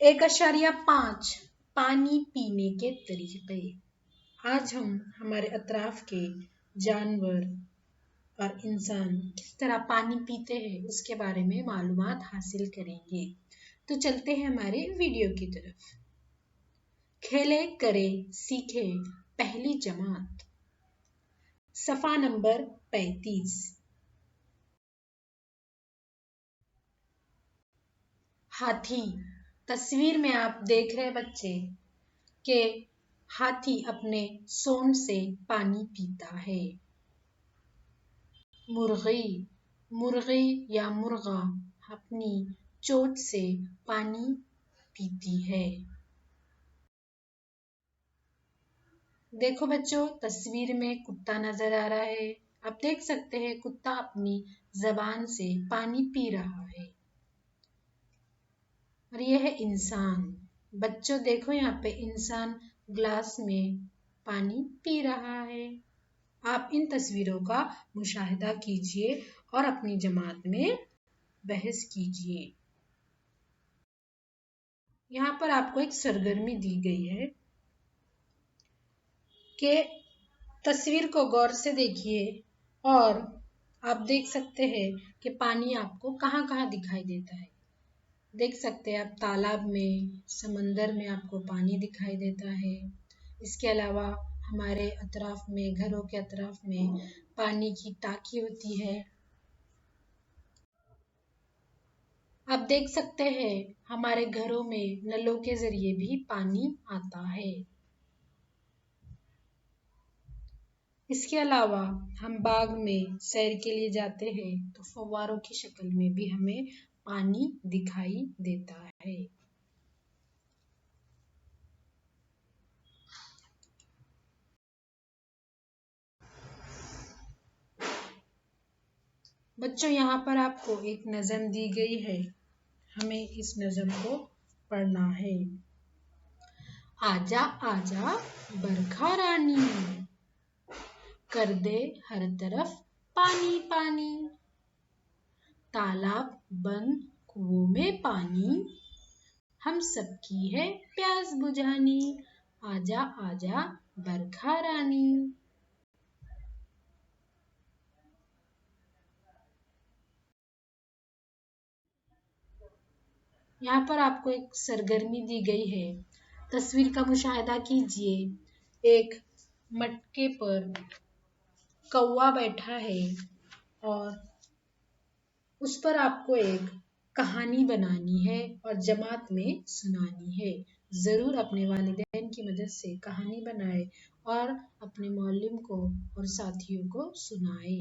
1.5 पानी पीने के तरीके। आज हम हमारे अतराफ के जानवर और इंसान किस तरह पानी पीते हैं उसके बारे में मालूमात हासिल करेंगे। तो चलते हैं हमारे वीडियो की तरफ। खेले करे सीखे पहली जमात, सफ़ा नंबर 35। हाथी। तस्वीर में आप देख रहे बच्चे कि हाथी अपने सूंड से पानी पीता है। मुर्गी। मुर्गी या मुर्गा अपनी चोंच से पानी पीती है। देखो बच्चों, तस्वीर में कुत्ता नजर आ रहा है। आप देख सकते हैं कुत्ता अपनी जबान से पानी पी रहा है। और यह है इंसान। बच्चों देखो, यहाँ पे इंसान ग्लास में पानी पी रहा है। आप इन तस्वीरों का मुशाहिदा कीजिए और अपनी जमात में बहस कीजिए। यहाँ पर आपको एक सरगर्मी दी गई है कि तस्वीर को गौर से देखिए और आप देख सकते हैं कि पानी आपको कहाँ कहाँ दिखाई देता है। देख सकते हैं आप तालाब में, समंदर में आपको पानी दिखाई देता है। इसके अलावा हमारे अतराफ में, घरों के अतराफ में पानी की टाकी होती है। आप देख सकते हैं हमारे घरों में नलों के जरिए भी पानी आता है। इसके अलावा हम बाग में सैर के लिए जाते हैं तो फव्वारों की शक्ल में भी हमें पानी दिखाई देता है। बच्चों, यहाँ पर आपको एक नज़म दी गई है, हमें इस नज़म को पढ़ना है। आजा आजा बरखा रानी, कर दे हर तरफ पानी पानी, तालाब बंद कुओं में पानी, हम सबकी है प्यास बुझानी। आजा आजा बरखा रानी। यहाँ पर आपको एक सरगर्मी दी गई है। तस्वीर का मुशाहिदा कीजिए। एक मटके पर कौवा बैठा है और उस पर आपको एक कहानी बनानी है और जमात में सुनानी है। ज़रूर अपने वालिदैन की मदद से कहानी बनाए और अपने मौलिम को और साथियों को सुनाए।